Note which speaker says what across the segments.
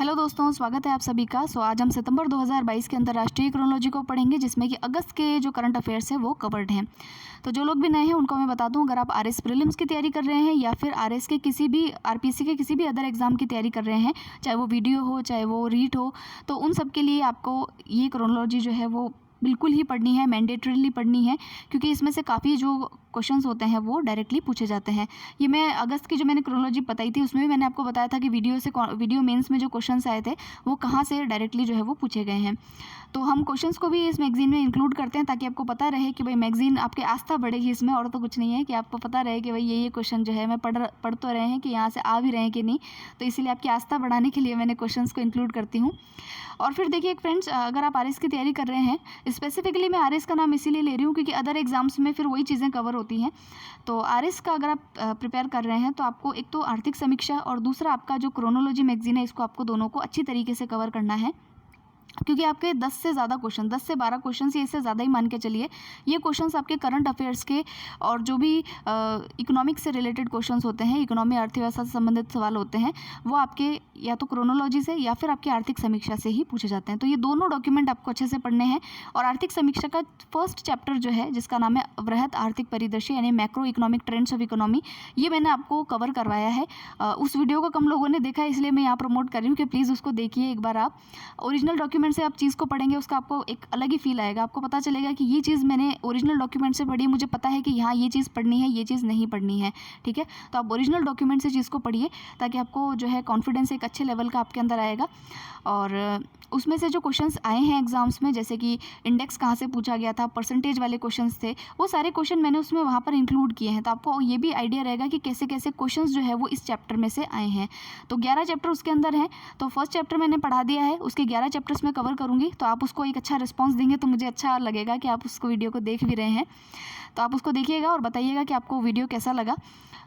Speaker 1: Hello दोस्तों, स्वागत है आप सभी का। आज हम सितंबर 2022 के अंतर्राष्ट्रीय क्रोनोलॉजी को पढ़ेंगे, जिसमें कि अगस्त के जो करंट अफेयर्स है वो कवर्ड हैं। तो जो लोग भी नए हैं उनको मैं बता दूं, अगर आप आरएस प्रीलिम्स की तैयारी कर रहे हैं या फिर आरएस के किसी भी आरपीसी के किसी भी अदर एग्जाम की तैयारी कर रहे हैं, चाहे वो वीडियो हो चाहे वो रीट हो, तो उन सब के लिए आपको ये क्रोनोलॉजी जो है वो बिल्कुल ही पढ़नी है, मैंडेटरीली पढ़नी है, क्योंकि इसमें से काफ़ी जो क्वेश्चंस होते हैं वो डायरेक्टली पूछे जाते हैं। ये मैं अगस्त की जो मैंने क्रोनोलॉजी बताई थी उसमें भी मैंने आपको बताया था कि वीडियो मेंस में जो क्वेश्चंस आए थे वो कहाँ से डायरेक्टली जो है वो पूछे गए हैं। तो हम क्वेश्चंस को भी इस मैगजीन में इंक्लूड करते हैं ताकि आपको पता रहे कि भाई मैगजीन आपकी आस्था बढ़ेगी इसमें, और तो कुछ नहीं है, कि आपको पता रहे कि भाई ये क्वेश्चन जो है मैं पढ़ तो रहे हैं कि यहाँ से आ भी रहे हैं कि नहीं। तो इसीलिए आपकी आस्था बढ़ाने के लिए मैंने क्वेश्चंस को इंक्लूड करती हूँ। और फिर देखिए फ्रेंड्स, अगर आप आरएस की तैयारी कर रहे हैं, स्पेसिफिकली मैं आरएस का नाम इसीलिए ले रही हूँ क्योंकि अदर एग्जाम्स में फिर वही चीज़ें कवर होती हैं। तो आरएस का अगर आप प्रिपेयर कर रहे हैं तो आपको एक तो आर्थिक समीक्षा और दूसरा आपका जो क्रोनोलॉजी मैगजीन है, इसको आपको दोनों को अच्छी तरीके से कवर करना है, क्योंकि आपके 10 से ज़्यादा क्वेश्चन, 10 से 12 क्वेश्चन या इससे ज़्यादा ही मान के चलिए, ये क्वेश्चंस आपके करंट अफेयर्स के और जो भी इकोनॉमिक्स से रिलेटेड क्वेश्चंस होते हैं, इकोनॉमी अर्थव्यवस्था से संबंधित सवाल होते हैं, वो आपके या तो क्रोनोलॉजी से या फिर आपकी आर्थिक समीक्षा से ही पूछे जाते हैं। तो ये दोनों डॉक्यूमेंट आपको अच्छे से पढ़ने हैं। और आर्थिक समीक्षा का फर्स्ट चैप्टर जो है, जिसका नाम है वृहत आर्थिक परिदृश्य यानी macro economic trends of economy, ये मैंने आपको कवर करवाया है। उस वीडियो को कम लोगों ने देखा है, इसलिए मैं यहाँ प्रमोट कर रही हूँ कि प्लीज़ उसको देखिए एक बार। आप ओरिजिनल डॉक्यूमेंट से आप चीज़ को पढ़ेंगे, उसका आपको एक अलग ही फील आएगा। आपको पता चलेगा कि ये चीज़ मैंने ओरिजिनल डॉक्यूमेंट से पढ़ी, मुझे पता है कि यहाँ ये चीज़ पढ़नी है, ये चीज़ नहीं पढ़नी है। ठीक है, तो आप ओरिजिनल डॉक्यूमेंट से चीज़ को पढ़िए ताकि आपको जो है कॉन्फिडेंस एक अच्छे लेवल का आपके अंदर आएगा। और उसमें से जो क्वेश्चंस आए हैं एग्जाम्स में, जैसे कि इंडेक्स कहाँ से पूछा गया था, परसेंटेज वाले क्वेश्चंस थे, वो सारे क्वेश्चन मैंने उसमें वहाँ पर इंक्लूड किए हैं। तो आपको ये भी आइडिया रहेगा कि कैसे कैसे क्वेश्चंस जो है वो इस चैप्टर में से आए हैं। तो 11 चैप्टर उसके अंदर हैं। तो फर्स्ट चैप्टर मैंने पढ़ा दिया है, उसके 11 चैप्टर्स में कवर करूँगी। तो आप उसको एक अच्छा रिस्पॉन्स देंगे तो मुझे अच्छा लगेगा कि आप उसको वीडियो को देख भी रहे हैं। तो आप उसको देखिएगा और बताइएगा कि आपको वीडियो कैसा लगा।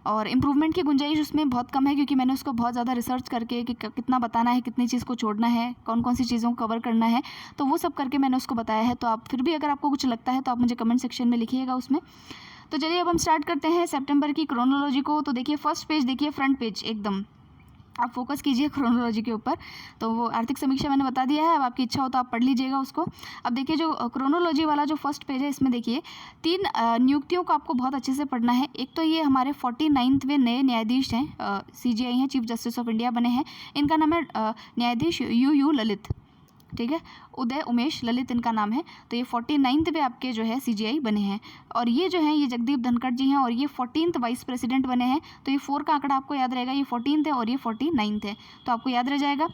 Speaker 1: और इम्प्रूवमेंट की गुंजाइश उसमें बहुत कम है, क्योंकि मैंने उसको बहुत ज़्यादा रिसर्च करके कि कितना बताना है, कितनी चीज़ को छोड़ना है, कौन कौन सी चीज़ों को कवर करना है, तो वो सब करके मैंने उसको बताया है। तो आप फिर भी अगर आपको कुछ लगता है तो आप मुझे कमेंट सेक्शन में लिखिएगा उसमें। तो चलिए अब हम स्टार्ट करते हैं सितंबर की क्रोनोलॉजी को। तो देखिए फर्स्ट पेज, देखिए फ्रंट पेज एकदम आप फोकस कीजिए क्रोनोलॉजी के ऊपर। तो वो आर्थिक समीक्षा मैंने बता दिया है, अब आपकी इच्छा हो तो आप पढ़ लीजिएगा उसको। अब देखिए जो क्रोनोलॉजी वाला जो फर्स्ट पेज है, इसमें देखिए 3 नियुक्तियों को आपको बहुत अच्छे से पढ़ना है। एक तो ये हमारे 49वें नए न्यायाधीश हैं, CJI हैं, चीफ जस्टिस ऑफ इंडिया बने हैं। इनका नाम है न्यायाधीश यू ललित। ठीक है, उदय उमेश ललित इनका नाम है। तो ये 49वें आपके जो है CJI बने हैं। और ये जो है ये जगदीप धनखड़ जी हैं और ये 14th वाइस प्रेसिडेंट बने हैं। तो ये 4 का आंकड़ा आपको याद रहेगा, ये 14th है और ये 49th है, तो आपको याद रह जाएगा।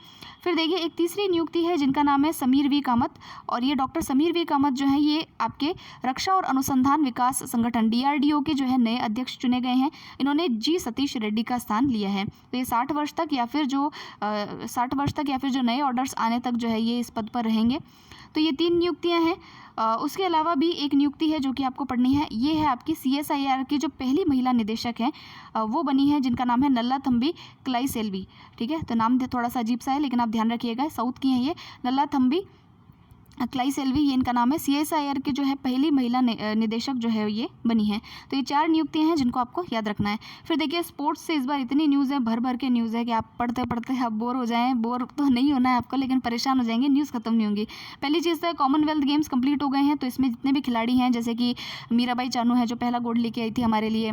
Speaker 1: फिर देखिए एक तीसरी नियुक्ति है जिनका नाम है समीर वी कामत। और ये डॉक्टर समीर वी कामत जो है ये आपके रक्षा और अनुसंधान विकास संगठन DRDO के जो है नए अध्यक्ष चुने गए हैं। इन्होंने G सतीश रेड्डी का स्थान लिया है। तो ये 60 वर्ष तक या फिर जो नए ऑर्डर्स आने तक जो है ये इस पद पर रहेंगे। तो ये 3 नियुक्तियां हैं। उसके अलावा भी एक नियुक्ति है जो कि आपको पढ़नी है, ये है आपकी CSIR की जो पहली महिला निदेशक है, वो बनी है, जिनका नाम है नल्लाथम्बी क्लाइसेल्वी। ठीक है, तो नाम थोड़ा सा अजीब सा है लेकिन आप ध्यान रखिएगा, साउथ की हैं ये, नल्लाथम्बी क्लाइसेल्वी ये इनका नाम है। CSIR के जो है पहली महिला निदेशक जो है ये बनी है। तो ये 4 नियुक्तियां हैं जिनको आपको याद रखना है। फिर देखिए स्पोर्ट्स से इस बार इतनी न्यूज़ है, भर भर के न्यूज़ है कि आप पढ़ते पढ़ते आप बोर हो जाएं। बोर तो नहीं होना है आपको, लेकिन परेशान हो जाएंगे, न्यूज़ खत्म नहीं होंगी। पहली चीज़ तो कॉमनवेल्थ गेम्स कंप्लीट हो गए हैं। तो इसमें जितने भी खिलाड़ी हैं, जैसे कि मीराबाई चानू है जो पहला गोल्ड लेके आई थी हमारे लिए,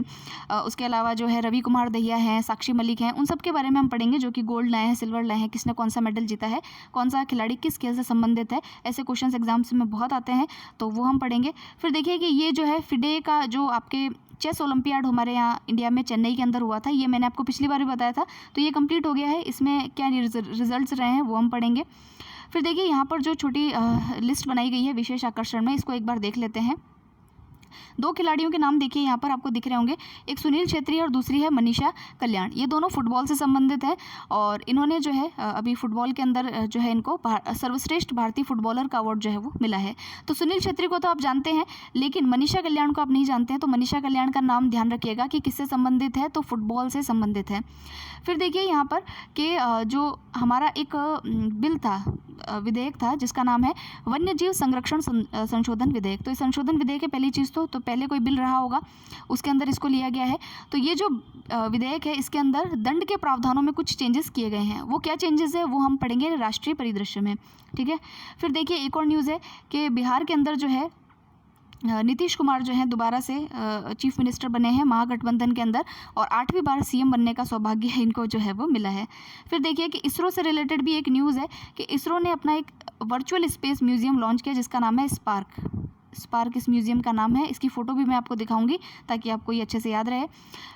Speaker 1: उसके अलावा जो है रवि कुमार दहिया हैं, साक्षी मलिक हैं, उन सब के बारे में हम पढ़ेंगे, जो कि गोल्ड लाए हैं, सिल्वर लाए हैं, किसने कौन सा मेडल जीता है, कौन सा खिलाड़ी किस खेल से संबंधित है। ऐसे क्वेश्चन एग्जाम्स में बहुत आते हैं, तो वो हम पढ़ेंगे। फिर देखिए कि ये जो है फिडे का जो आपके चेस ओलंपियाड हमारे यहाँ इंडिया में चेन्नई के अंदर हुआ था, ये मैंने आपको पिछली बार भी बताया था। तो ये कंप्लीट हो गया है, इसमें क्या रिजल्ट्स रहे हैं वो हम पढ़ेंगे। फिर देखिए यहाँ पर जो छोटी लिस्ट बनाई गई है विशेष आकर्षण में, इसको एक बार देख लेते हैं। 2 खिलाड़ियों के नाम देखिए यहाँ पर आपको दिख रहे होंगे, एक सुनील छेत्री और दूसरी है मनीषा कल्याण। ये दोनों फुटबॉल से संबंधित है और इन्होंने जो है अभी फुटबॉल के अंदर जो है इनको सर्वश्रेष्ठ भारतीय फुटबॉलर का अवार्ड जो है वो मिला है। तो सुनील छेत्री को तो आप जानते हैं, लेकिन मनीषा कल्याण को आप नहीं जानते हैं। तो मनीषा कल्याण का नाम ध्यान रखिएगा कि किससे संबंधित है, तो फुटबॉल से संबंधित है। फिर देखिए यहाँ पर कि जो हमारा एक बिल था विधेयक था जिसका नाम है वन्यजीव संरक्षण संशोधन विधेयक। तो ये संशोधन विधेयक है पहली चीज़ तो पहले कोई बिल रहा होगा उसके अंदर इसको लिया गया है। तो ये जो विधेयक है इसके अंदर दंड के प्रावधानों में कुछ चेंजेस किए गए हैं। वो क्या चेंजेस है वो हम पढ़ेंगे राष्ट्रीय परिदृश्य में, ठीक है। फिर देखिए एक और न्यूज़ है कि बिहार के अंदर जो है नीतीश कुमार जो हैं दोबारा से चीफ मिनिस्टर बने हैं महागठबंधन के अंदर और 8वीं बार सीएम बनने का सौभाग्य इनको जो है वो मिला है। फिर देखिए कि इसरो से रिलेटेड भी एक न्यूज़ है कि इसरो ने अपना एक वर्चुअल स्पेस म्यूजियम लॉन्च किया जिसका नाम है स्पार्क इस म्यूजियम का नाम है। इसकी फ़ोटो भी मैं आपको दिखाऊंगी ताकि आपको ये अच्छे से याद रहे।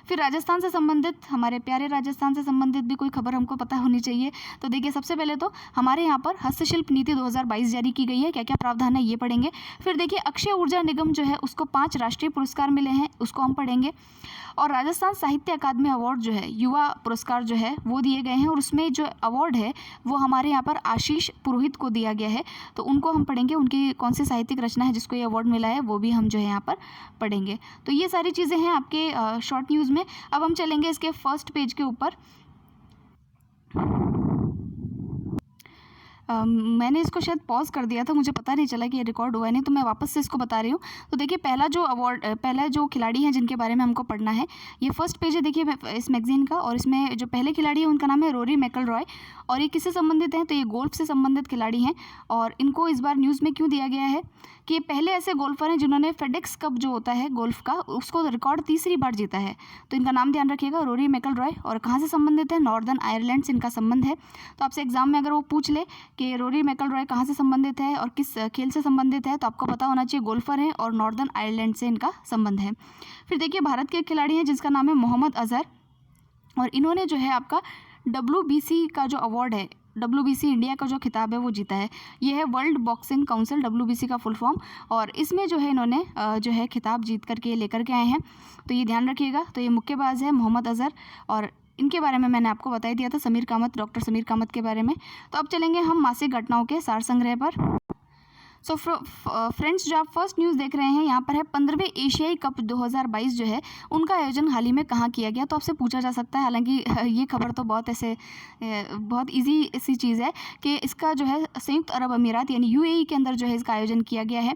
Speaker 1: फिर राजस्थान से संबंधित, हमारे प्यारे राजस्थान से संबंधित भी कोई खबर हमको पता होनी चाहिए। तो देखिए सबसे पहले तो हमारे यहाँ पर हस्तशिल्प नीति 2022 जारी की गई है, क्या क्या प्रावधान है ये पढ़ेंगे। फिर देखिए अक्षय ऊर्जा निगम जो है उसको 5 राष्ट्रीय पुरस्कार मिले हैं, उसको हम पढ़ेंगे। और राजस्थान साहित्य अकादमी अवार्ड जो है युवा पुरस्कार जो है वो दिए गए हैं और उसमें जो अवार्ड है वो हमारे यहाँ पर आशीष पुरोहित को दिया गया है। तो उनको हम पढ़ेंगे, उनकी कौन सी साहित्यिक रचना है जिसको ये अवार्ड मिला है वो भी हम जो है यहाँ पर पढ़ेंगे। तो ये सारी चीज़ें हैं आपके शॉर्ट न्यूज़ में। अब हम चलेंगे इसके फर्स्ट पेज के ऊपर। मैंने इसको शायद पॉज कर दिया था, मुझे पता नहीं चला कि ये रिकॉर्ड हुआ है नहीं, तो मैं वापस से इसको बता रही हूँ। तो देखिए पहला जो खिलाड़ी हैं जिनके बारे में हमको पढ़ना है, ये फर्स्ट पेज है देखिए इस मैगजीन का। और इसमें जो पहले खिलाड़ी है उनका नाम है रोरी मैकइलरॉय और ये किससे संबंधित हैं तो ये गोल्फ से संबंधित खिलाड़ी हैं। और इनको इस बार न्यूज़ में क्यों दिया गया है कि ये पहले ऐसे गोल्फर हैं जिन्होंने फेडेक्स कप जो होता है गोल्फ का उसको रिकॉर्ड 3री बार जीता है। तो इनका नाम ध्यान रखिएगा, रोरी मैकइलरॉय। और कहाँ से संबंधित है, नॉर्दर्न आयरलैंड से इनका संबंध है। तो आपसे एग्जाम में अगर वो पूछ ले कि रोरी मैकइलरॉय कहाँ से संबंधित है और किस खेल से संबंधित है तो आपको पता होना चाहिए गोल्फर हैं और नॉर्दर्न आयरलैंड से इनका संबंध है। फिर देखिए भारत के एक खिलाड़ी हैं जिसका नाम है मोहम्मद अजहर और इन्होंने जो है आपका WBC का जो अवार्ड है, WBC इंडिया का जो खिताब है वो जीता है। ये है वर्ल्ड बॉक्सिंग काउंसिल, WBC का फुल फॉर्म। और इसमें जो है इन्होंने जो है खिताब जीत करके लेकर के आए हैं, तो ये ध्यान रखिएगा। तो ये मुक्केबाज है मोहम्मद अजहर और इनके बारे में मैंने आपको बता ही दिया था, समीर कामत, डॉक्टर समीर कामत के बारे में। तो अब चलेंगे हम मासिक घटनाओं के सार संग्रह पर। सो फ्रेंड्स जो आप फर्स्ट न्यूज़ देख रहे हैं यहाँ पर है 15वें एशियाई कप 2022 जो है उनका आयोजन हाल ही में कहाँ किया गया। तो आपसे पूछा जा सकता है, हालांकि ये खबर तो बहुत इजी सी चीज़ है कि इसका जो है संयुक्त अरब अमीरात यानी UAE के अंदर जो है इसका आयोजन किया गया है।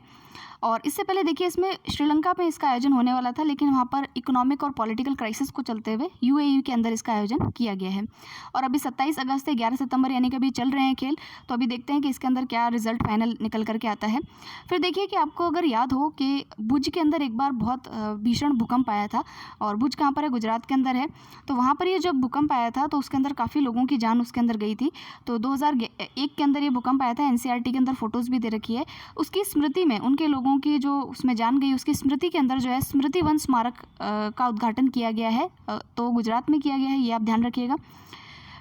Speaker 1: और इससे पहले देखिए इसमें श्रीलंका में इसका आयोजन होने वाला था, लेकिन वहाँ पर इकोनॉमिक और पॉलिटिकल क्राइसिस को चलते हुए UAE के अंदर इसका आयोजन किया गया है। और अभी 27 अगस्त से 11 सितंबर यानी कि अभी चल रहे हैं खेल, तो अभी देखते हैं कि इसके अंदर क्या रिजल्ट फाइनल निकल करके आता है। फिर देखिए कि आपको अगर याद हो कि भुज के अंदर एक बार बहुत भीषण भूकंप आया था और भुज कहाँ पर है, गुजरात के अंदर है। तो वहाँ पर ये जब भूकंप आया था तो उसके अंदर काफ़ी लोगों की जान उसके अंदर गई थी। तो 2001 के अंदर ये भूकंप आया था, NCERT के अंदर फोटोज़ भी दे रखी है। उसकी स्मृति में उनके लोगों की जो उसमें जान गई उसकी स्मृति के अंदर जो है स्मृति वन स्मारक का उद्घाटन किया गया है। तो गुजरात में किया गया है, ये आप ध्यान रखिएगा।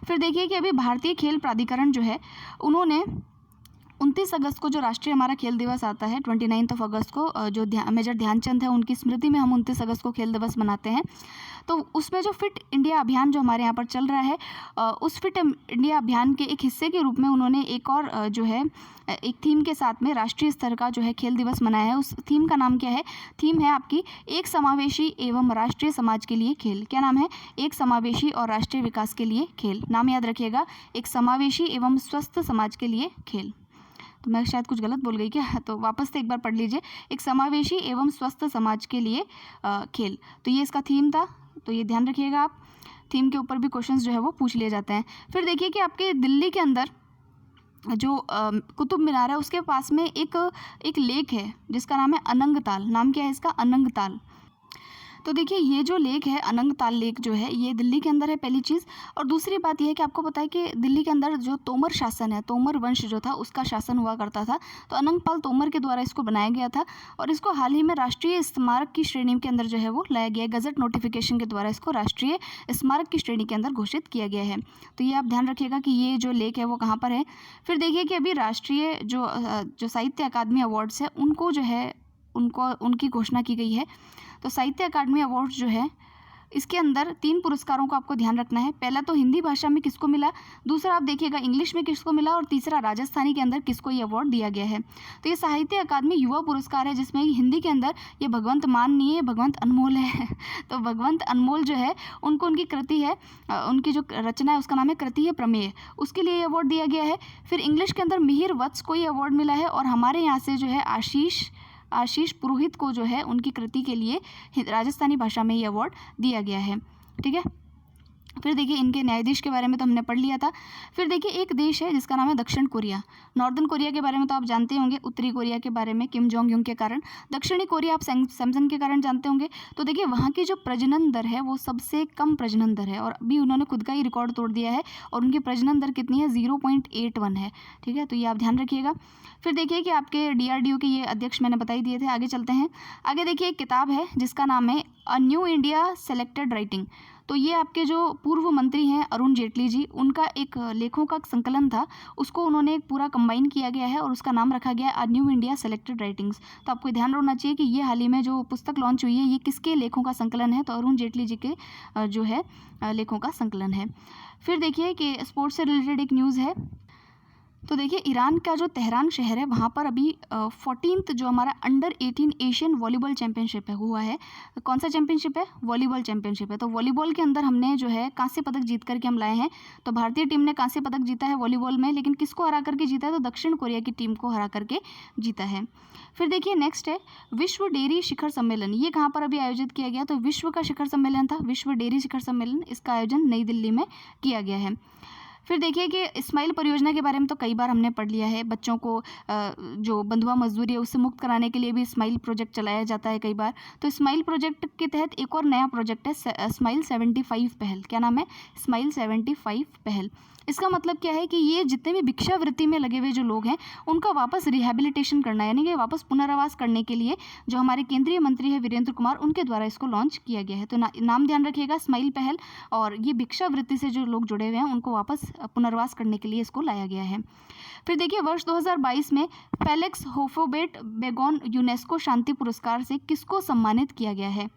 Speaker 1: फिर देखिए कि अभी भारतीय खेल प्राधिकरण जो है उन्होंने 29 अगस्त को जो राष्ट्रीय हमारा खेल दिवस आता है 29 अगस्त को, जो मेजर ध्यानचंद है उनकी स्मृति में हम 29 अगस्त को खेल दिवस मनाते हैं। तो उसमें जो फिट इंडिया अभियान जो हमारे यहाँ पर चल रहा है, उस फिट इंडिया अभियान के एक हिस्से के रूप में उन्होंने एक और जो है एक थीम के साथ में राष्ट्रीय स्तर का जो है खेल दिवस मनाया है। उस थीम का नाम क्या है, थीम है आपकी एक समावेशी एवं राष्ट्रीय समाज के लिए खेल। क्या नाम है, एक समावेशी और राष्ट्रीय विकास के लिए खेल। नाम याद रखिएगा, एक समावेशी एवं स्वस्थ समाज के लिए खेल। तो मैं शायद कुछ गलत बोल गई क्या, तो वापस से एक बार पढ़ लीजिए, एक समावेशी एवं स्वस्थ समाज के लिए खेल। तो ये इसका थीम था, तो ये ध्यान रखिएगा आप। थीम के ऊपर भी क्वेश्चंस जो है वो पूछ लिए जाते हैं। फिर देखिए कि आपके दिल्ली के अंदर जो कुतुब मीनार है उसके पास में एक लेक है जिसका नाम है अनंग ताल। नाम क्या है इसका, अनंग ताल। तो देखिए ये जो लेक है अनंग ताल लेक जो है ये दिल्ली के अंदर है, पहली चीज़। और दूसरी बात यह है कि आपको पता है कि दिल्ली के अंदर जो तोमर शासन है, तोमर वंश जो था उसका शासन हुआ करता था। तो अनंग पाल तोमर के द्वारा इसको बनाया गया था और इसको हाल ही में राष्ट्रीय स्मारक की श्रेणी के अंदर जो है वो लाया गया है। गजट नोटिफिकेशन के द्वारा इसको राष्ट्रीय स्मारक की श्रेणी के अंदर घोषित किया गया है। तो ये आप ध्यान रखिएगा कि ये जो लेक है वो कहाँ पर है। फिर देखिए कि अभी राष्ट्रीय जो साहित्य अकादमी अवार्ड्स है उनको जो है उनकी घोषणा की गई है। तो साहित्य अकादमी अवार्ड्स जो है इसके अंदर 3 पुरस्कारों को आपको ध्यान रखना है। पहला तो हिंदी भाषा में किसको मिला, दूसरा आप देखिएगा इंग्लिश में किसको मिला, और तीसरा राजस्थानी के अंदर किसको ये अवार्ड दिया गया है। तो ये साहित्य अकादमी युवा पुरस्कार है, जिसमें हिंदी के अंदर ये भगवंत मान नहीं है, भगवंत अनमोल है। तो भगवंत अनमोल जो है उनको उनकी कृति है, उनकी जो रचना है उसका नाम है कृति है प्रमेय, उसके लिए ये अवार्ड दिया गया है। फिर इंग्लिश के अंदर मिहिर वत्स को ये अवार्ड मिला है, और हमारे यहाँ से जो है आशीष पुरोहित को जो है उनकी कृति के लिए राजस्थानी भाषा में ये अवार्ड दिया गया है। ठीक है, फिर देखिए इनके न्यायाधीश के बारे में तो हमने पढ़ लिया था। फिर देखिए एक देश है जिसका नाम है दक्षिण कोरिया। नॉर्दर्न कोरिया के बारे में तो आप जानते होंगे, उत्तरी कोरिया के बारे में किम जोंग यूंग के कारण, दक्षिणी कोरिया आप सैमसंग के कारण जानते होंगे। तो देखिए वहाँ की जो प्रजनन दर है वो सबसे कम प्रजनन दर है, और अभी उन्होंने खुद का ही रिकॉर्ड तोड़ दिया है, और उनकी प्रजनन दर कितनी है, 0.81 है। ठीक है, तो ये आप ध्यान रखिएगा। फिर देखिए कि आपके DRDO के ये अध्यक्ष मैंने बता ही दिए थे। आगे चलते हैं। आगे देखिए एक किताब है जिसका नाम है a new India selected writing. तो ये आपके जो पूर्व मंत्री हैं अरुण जेटली जी, उनका एक लेखों का संकलन था, उसको उन्होंने एक पूरा कंबाइन किया गया है और उसका नाम रखा गया है a new India selected writings. तो आपको ध्यान रखना चाहिए कि ये हाल ही में जो पुस्तक लॉन्च हुई है ये किसके लेखों का संकलन है, तो अरुण जेटली जी के जो है लेखों का संकलन है। फिर देखिए कि स्पोर्ट्स से रिलेटेड एक न्यूज़ है। तो देखिए ईरान का जो तेहरान शहर है वहाँ पर अभी 14th जो हमारा अंडर-18 एशियन वॉलीबॉल चैंपियनशिप है हुआ है। कौन सा चैंपियनशिप है, वॉलीबॉल चैंपियनशिप है। तो वॉलीबॉल के अंदर हमने जो है कांस्य पदक जीत करके हम लाए हैं। तो भारतीय टीम ने कांस्य पदक जीता है वॉलीबॉल में, लेकिन किसको हरा करके जीता है, तो दक्षिण कोरिया की टीम को हरा करके जीता है। फिर देखिए नेक्स्ट है विश्व डेयरी शिखर सम्मेलन। ये कहाँ पर अभी आयोजित किया गया, तो विश्व का शिखर सम्मेलन था, विश्व डेयरी शिखर सम्मेलन, इसका आयोजन नई दिल्ली में किया गया है। फिर देखिए कि स्माइल परियोजना के बारे में तो कई बार हमने पढ़ लिया है। बच्चों को जो बंधुआ मजदूरी है उससे मुक्त कराने के लिए भी स्माइल प्रोजेक्ट चलाया जाता है कई बार। तो स्माइल प्रोजेक्ट के तहत एक और नया प्रोजेक्ट है स्माइल 75 पहल। क्या नाम है, स्माइल 75 पहल। इसका मतलब क्या है कि ये जितने भी भिक्षावृत्ति में लगे हुए जो लोग हैं उनका वापस रिहेबिलिटेशन करना, यानी कि वापस पुनर्वास करने के लिए जो हमारे केंद्रीय मंत्री है वीरेंद्र कुमार, उनके द्वारा इसको लॉन्च किया गया है। तो नाम ध्यान रखिएगा स्माइल पहल, और ये भिक्षावृत्ति से जो लोग जुड़े हुए हैं उनको वापस पुनर्वास करने के लिए इसको लाया गया है। फिर देखिए वर्ष 2022 में फेलिक्स होफोबेट बेगोन यूनेस्को शांति पुरस्कार से किसको सम्मानित किया गया है।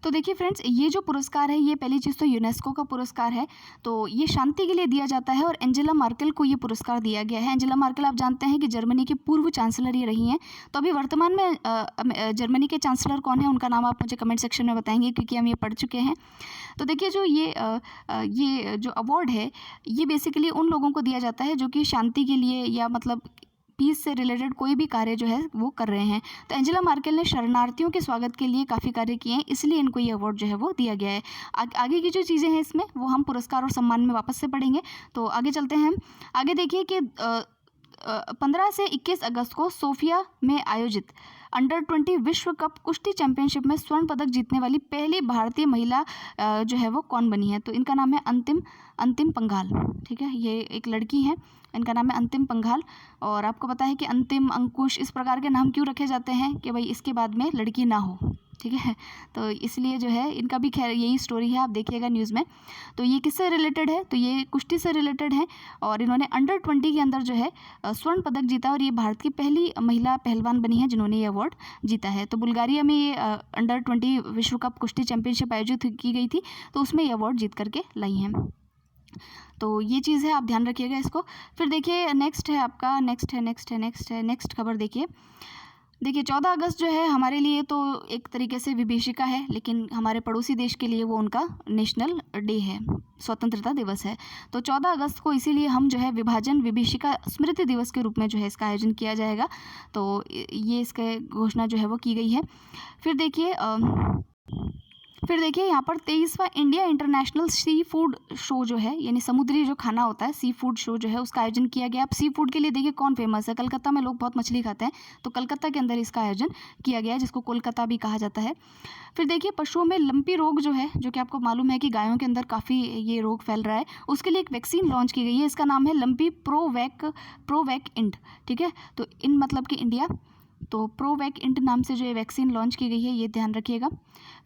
Speaker 1: तो देखिए फ्रेंड्स, ये जो पुरस्कार है ये पहली चीज़ तो यूनेस्को का पुरस्कार है, तो ये शांति के लिए दिया जाता है, और एंजेला मार्केल को ये पुरस्कार दिया गया है। एंजेला मार्केल आप जानते हैं कि जर्मनी की पूर्व चांसलर ये रही हैं। तो अभी वर्तमान में जर्मनी के चांसलर कौन है उनका नाम आप मुझे कमेंट सेक्शन में बताएंगे, क्योंकि हम ये पढ़ चुके हैं। तो देखिए जो ये जो अवार्ड है ये बेसिकली उन लोगों को दिया जाता है जो कि शांति के लिए या मतलब पीस से रिलेटेड कोई भी कार्य जो है वो कर रहे हैं। तो एंजेला मार्केल ने शरणार्थियों के स्वागत के लिए काफ़ी कार्य किए हैं, इसलिए इनको ये अवार्ड जो है वो दिया गया है। आगे की जो चीज़ें हैं इसमें वो हम पुरस्कार और सम्मान में वापस से पढ़ेंगे। तो आगे चलते हैं हम। आगे देखिए कि 15 से 21 अगस्त को सोफिया में आयोजित अंडर-20 विश्व कप कुश्ती चैंपियनशिप में स्वर्ण पदक जीतने वाली पहली भारतीय महिला जो है वो कौन बनी है। तो इनका नाम है अंतिम पंघाल। ठीक है, ये एक लड़की हैं, इनका नाम है अंतिम पंघाल। और आपको पता है कि अंतिम, अंकुश, इस प्रकार के नाम क्यों रखे जाते हैं कि भाई इसके बाद में लड़की ना हो। ठीक है, तो इसलिए जो है इनका भी खैर यही स्टोरी है, आप देखिएगा न्यूज़ में। तो ये किससे रिलेटेड है, तो ये कुश्ती से रिलेटेड है, और इन्होंने अंडर-20 के अंदर जो है स्वर्ण पदक जीता, और ये भारत की पहली महिला पहलवान बनी है जिन्होंने ये अवार्ड जीता है। तो बुल्गारिया में ये अंडर-20 विश्व कप कुश्ती चैंपियनशिप आयोजित की गई थी, तो उसमें ये अवार्ड जीत करके लाई हैं। तो ये चीज़ है, आप ध्यान रखिएगा इसको। फिर देखिए नेक्स्ट है आपका, नेक्स्ट खबर देखिए 14 अगस्त जो है हमारे लिए तो एक तरीके से विभीषिका है, लेकिन हमारे पड़ोसी देश के लिए वो उनका नेशनल डे है, स्वतंत्रता दिवस है। तो 14 अगस्त को इसीलिए हम जो है विभाजन विभीषिका स्मृति दिवस के रूप में जो है इसका आयोजन किया जाएगा। तो ये इसके घोषणा जो है वो की गई है। फिर देखिए यहाँ पर 23वां India international sea food show जो है, यानी समुद्री जो खाना होता है सी फूड शो जो है उसका आयोजन किया गया। अब सी फूड के लिए देखिए कौन फेमस है, कलकत्ता में लोग बहुत मछली खाते हैं, तो कलकत्ता के अंदर इसका आयोजन किया गया है, जिसको कोलकाता भी कहा जाता है। फिर देखिए पशुओं में लंपी रोग जो है, जो कि आपको मालूम है कि गायों के अंदर काफ़ी ये रोग फैल रहा है, उसके लिए एक वैक्सीन लॉन्च की गई है, इसका नाम है लंपी प्रोवैक इंड। ठीक है, तो इन मतलब कि इंडिया तो प्रोवैक इंट नाम से जो ये वैक्सीन लॉन्च की गई है, ये ध्यान रखिएगा।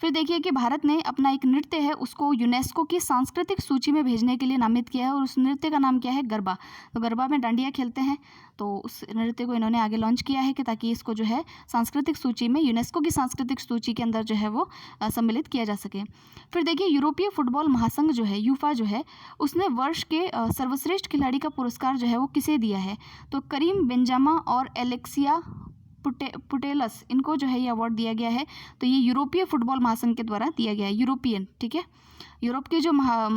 Speaker 1: फिर देखिए कि भारत ने अपना एक नृत्य है उसको यूनेस्को की सांस्कृतिक सूची में भेजने के लिए नामित किया है और उस नृत्य का नाम क्या है? गरबा। तो गरबा में डांडिया खेलते हैं, तो उस नृत्य को इन्होंने आगे लॉन्च किया है कि ताकि इसको जो है सांस्कृतिक सूची में, यूनेस्को की सांस्कृतिक सूची के अंदर जो है वो सम्मिलित किया जा सके। फिर देखिए यूरोपीय फुटबॉल महासंघ जो है, यूफा जो है, उसने वर्ष के सर्वश्रेष्ठ खिलाड़ी का पुरस्कार जो है वो किसे दिया है? तो करीम बेंजामा और एलेक्सिया पुटेलस, इनको जो है ये अवार्ड दिया गया है। तो ये यूरोपीय फुटबॉल महासंघ के द्वारा दिया गया है, यूरोपियन, ठीक है, यूरोप के जो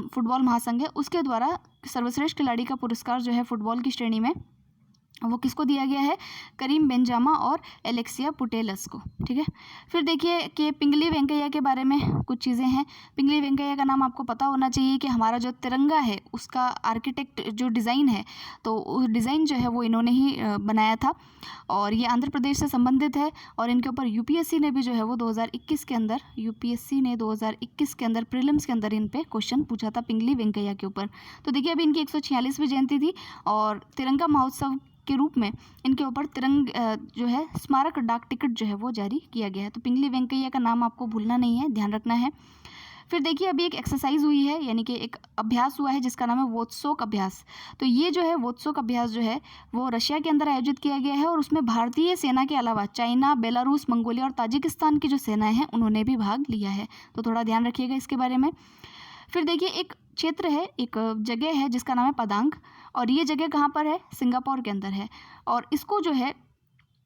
Speaker 1: फुटबॉल महासंघ है उसके द्वारा सर्वश्रेष्ठ खिलाड़ी का पुरस्कार जो है फुटबॉल की श्रेणी में वो किसको दिया गया है? करीम बेंजामा और एलेक्सिया पुटेलस को, ठीक है। फिर देखिए कि पिंगली वेंकैया के बारे में कुछ चीज़ें हैं। पिंगली वेंकैया का नाम आपको पता होना चाहिए कि हमारा जो तिरंगा है उसका आर्किटेक्ट जो डिज़ाइन है, तो उस डिज़ाइन जो है वो इन्होंने ही बनाया था और ये आंध्र प्रदेश से संबंधित है। और इनके ऊपर यूपीएससी ने भी जो है वो 2021 के अंदर, यूपीएससी ने 2021 के अंदर प्रीलिम्स के अंदर इन पे क्वेश्चन पूछा था पिंगली वेंकैया के ऊपर। तो देखिए अभी इनकी 146वीं जयंती थी और तिरंगा महोत्सव के रूप में इनके ऊपर जो है स्मारक डाक टिकट जो है वो जारी किया गया है। तो पिंगली वेंकैया का नाम आपको भूलना नहीं है, ध्यान रखना है। फिर देखिए अभी एक एक्सरसाइज हुई है, यानी कि एक अभ्यास हुआ है जिसका नाम है वोत्सोक अभ्यास। तो ये जो है वोत्सोक अभ्यास जो है वो रशिया के अंदर आयोजित किया गया है और उसमें भारतीय सेना के अलावा चाइना, बेलारूस, मंगोलिया और ताजिकिस्तान की जो सेनाएं हैं उन्होंने भी भाग लिया है। तो थोड़ा ध्यान रखिएगा इसके बारे में। फिर देखिए एक क्षेत्र है, एक जगह है जिसका नाम है पदांग और ये जगह कहाँ पर है? सिंगापुर के अंदर है। और इसको जो है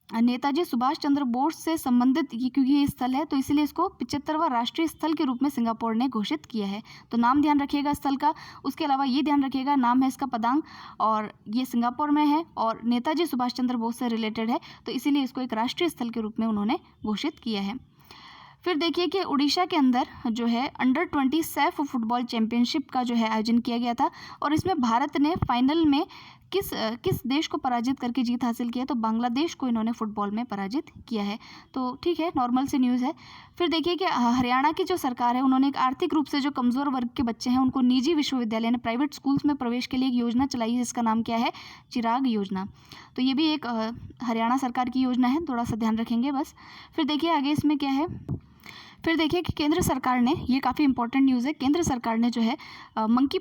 Speaker 1: नेताजी सुभाष चंद्र बोस से संबंधित, ये क्योंकि ये स्थल है तो इसीलिए इसको 75वां राष्ट्रीय स्थल के रूप में सिंगापुर ने घोषित किया है। तो नाम ध्यान रखिएगा स्थल का। उसके अलावा ये ध्यान रखिएगा नाम है इसका पदांग और ये सिंगापुर में है और नेताजी सुभाष चंद्र बोस से रिलेटेड है, तो इसीलिए इसको एक राष्ट्रीय स्थल के रूप में उन्होंने घोषित किया है। फिर देखिए कि उड़ीसा के अंदर जो है अंडर-20 सैफ फुटबॉल चैंपियनशिप का जो है आयोजन किया गया था और इसमें भारत ने फाइनल में किस देश को पराजित करके जीत हासिल की है? तो बांग्लादेश को इन्होंने फुटबॉल में पराजित किया है। तो ठीक है, नॉर्मल सी न्यूज़ है। फिर देखिए कि हरियाणा की जो सरकार है उन्होंने एक आर्थिक रूप से जो कमज़ोर वर्ग के बच्चे हैं उनको निजी विश्वविद्यालय यानी प्राइवेट स्कूल्स में प्रवेश के लिए एक योजना चलाई है जिसका नाम क्या है? चिराग योजना। तो ये भी एक हरियाणा सरकार की योजना है, थोड़ा सा ध्यान रखेंगे बस। फिर देखिए आगे इसमें क्या है? फिर देखिए कि केंद्र सरकार ने, ये काफ़ी इंपॉर्टेंट न्यूज़ है, केंद्र सरकार ने जो है मंकी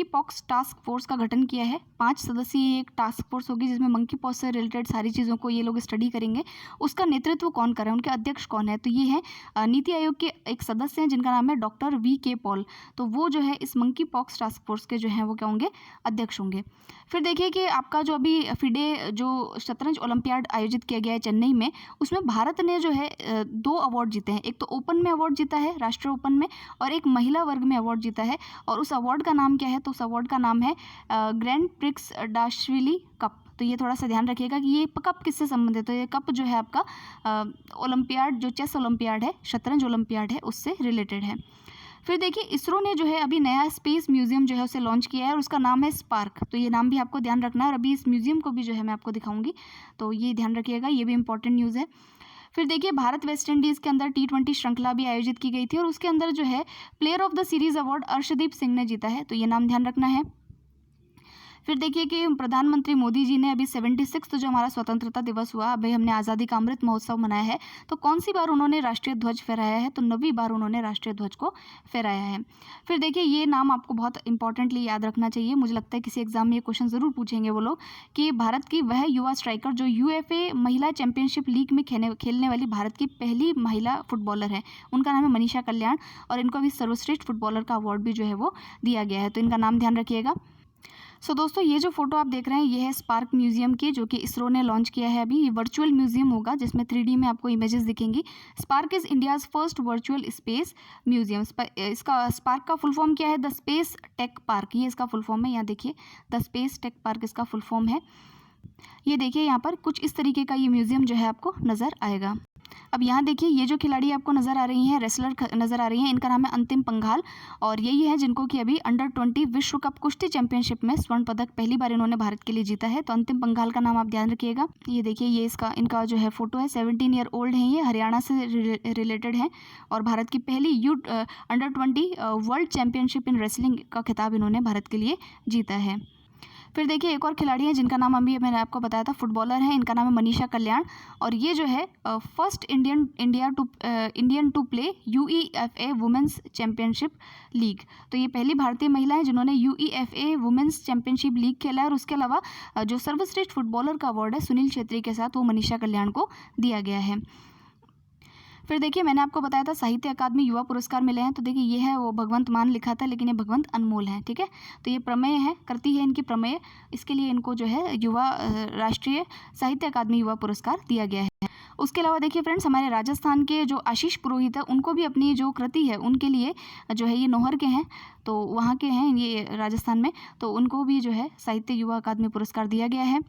Speaker 1: पॉक्स टास्क फोर्स का गठन किया है। 5 सदस्यीय एक टास्क फोर्स होगी जिसमें मंकी पॉक्स से रिलेटेड सारी चीज़ों को ये लोग स्टडी करेंगे। उसका नेतृत्व कौन कर रहा है, उनके अध्यक्ष कौन है? तो ये है नीति आयोग के एक सदस्य हैं जिनका नाम है डॉक्टर वी.के. पॉल। तो वो जो है इस मंकी पॉक्स टास्क फोर्स के जो हैं वो क्या होंगे? अध्यक्ष होंगे। फिर देखिए कि आपका जो अभी फिडे जो शतरंज ओलंपियाड आयोजित किया गया है चेन्नई में, उसमें भारत ने जो है 2 अवार्ड जीते हैं। एक तो ओपन में अवार्ड जीता है, राष्ट्रीय ओपन में, और एक महिला वर्ग में अवार्ड जीता है। और उस अवार्ड का नाम क्या है? तो उस अवार्ड का नाम है ग्रैंड प्रिक्स डाशविली कप। तो ये थोड़ा सा ध्यान रखिएगा कि ये कप किससे संबंधित है। तो ये कप जो है आपका ओलंपियाड, जो चेस ओलंपियाड है, शतरंज ओलंपियाड है, उससे रिलेटेड है। फिर देखिए इसरो ने जो है अभी नया स्पेस म्यूजियम जो है उसे लॉन्च किया है और उसका नाम है स्पार्क। तो ये नाम भी आपको ध्यान रखना है और अभी इस म्यूजियम को भी जो है मैं आपको दिखाऊंगी, तो ये ध्यान रखिएगा, ये भी इंपॉर्टेंट न्यूज़ है। फिर देखिए भारत वेस्ट इंडीज़ के अंदर T20 श्रृंखला भी आयोजित की गई थी और उसके अंदर जो है player of the series award Arshdeep Singh ने जीता है। तो ये नाम ध्यान रखना है। फिर देखिए कि प्रधानमंत्री मोदी जी ने अभी 76 जो हमारा स्वतंत्रता दिवस हुआ, अभी हमने आज़ादी का अमृत महोत्सव मनाया है, तो कौन सी बार उन्होंने राष्ट्रीय ध्वज फहराया है? तो 9वीं बार उन्होंने राष्ट्रीय ध्वज को फहराया है। फिर देखिए ये नाम आपको बहुत इंपॉर्टेंटली याद रखना चाहिए, मुझे लगता है किसी एग्जाम में ये क्वेश्चन ज़रूर पूछेंगे वो लोग, कि भारत की वह युवा स्ट्राइकर जो UFA महिला चैंपियनशिप लीग में खेलने वाली भारत की पहली महिला फुटबॉलर है, उनका नाम है मनीषा कल्याण और इनको अभी सर्वश्रेष्ठ फुटबॉलर का अवार्ड भी जो है वो दिया गया है। तो इनका नाम ध्यान रखिएगा। सो दोस्तों ये जो फोटो आप देख रहे हैं ये है स्पार्क म्यूजियम की, जो कि इसरो ने लॉन्च किया है अभी। ये वर्चुअल म्यूजियम होगा जिसमें 3D में आपको इमेजेस दिखेंगी। Spark is India's first virtual space museum. इसका स्पार्क का फुल फॉर्म क्या है? द स्पेस टेक पार्क, ये इसका फुल फॉर्म है। यहाँ देखिए द स्पेस टेक पार्क इसका फुल फॉर्म है। ये देखिए यहाँ पर कुछ इस तरीके का ये म्यूजियम जो है आपको नज़र आएगा। अब यहाँ देखिए ये जो खिलाड़ी आपको नज़र आ रही हैं, रेसलर नज़र आ रही हैं, इनका नाम है अंतिम पंघाल और यही है जिनको कि अभी अंडर-20 विश्व कप कुश्ती चैंपियनशिप में स्वर्ण पदक पहली बार इन्होंने भारत के लिए जीता है। तो अंतिम पंघाल का नाम आप ध्यान रखिएगा। ये देखिए ये इनका जो है फोटो है, 17 ईयर ओल्ड है, ये हरियाणा से रिलेटेड है और भारत की पहली अंडर-20 वर्ल्ड चैंपियनशिप इन रेसलिंग का खिताब इन्होंने भारत के लिए जीता है। फिर देखिए एक और खिलाड़ी है जिनका नाम अभी मैंने आपको बताया था, फुटबॉलर है, इनका नाम है मनीषा कल्याण और ये जो है first Indian to play UEFA women's championship league. तो ये पहली भारतीय महिला है जिन्होंने UEFA वुमेंस चैम्पियनशिप लीग खेला है और उसके अलावा जो सर्वश्रेष्ठ फुटबॉलर का अवार्ड है सुनील छेत्री के साथ वो मनीषा कल्याण को दिया गया है। फिर देखिए मैंने आपको बताया था साहित्य अकादमी युवा पुरस्कार मिले हैं, तो देखिए ये है वो भगवंत मान लिखा था लेकिन ये भगवंत अनमोल है, ठीक है। तो ये प्रमेय है, करती है इनकी प्रमेय, इसके लिए इनको जो है युवा राष्ट्रीय साहित्य अकादमी युवा पुरस्कार दिया गया है। उसके अलावा देखिए फ्रेंड्स हमारे राजस्थान के जो आशीष पुरोहित है उनको भी अपनी जो कृति है उनके लिए जो है ये नौहर के हैं, तो वहाँ के हैं ये राजस्थान में, तो उनको भी जो है साहित्य युवा अकादमी पुरस्कार दिया गया है।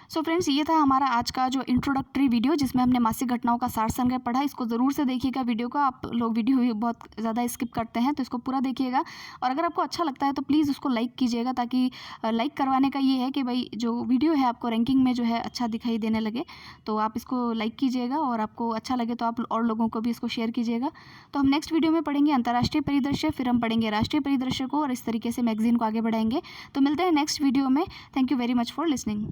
Speaker 1: सो फ्रेंड्स ये था हमारा आज का जो इंट्रोडक्टरी वीडियो जिसमें हमने मासिक घटनाओं का सार संग्रह पढ़ा। इसको ज़रूर से देखिएगा वीडियो को, आप लोग वीडियो बहुत ज़्यादा स्किप करते हैं तो इसको पूरा देखिएगा और अगर आपको अच्छा लगता है तो प्लीज़ उसको लाइक कीजिएगा, ताकि लाइक करवाने का ये है कि भाई जो वीडियो है आपको रैंकिंग में जो है अच्छा दिखाई देने लगे, तो आप इसको लाइक कीजिएगा और आपको अच्छा लगे तो आप और लोगों को भी इसको शेयर कीजिएगा। तो हम नेक्स्ट वीडियो में पढ़ेंगे अंतर्राष्ट्रीय परिदृश्य, फिर हम पढ़ेंगे राष्ट्रीय परिदृश्य को और इस तरीके से मैगजीन को आगे बढ़ाएंगे। तो मिलते हैं नेक्स्ट वीडियो में। Thank you very much for listening.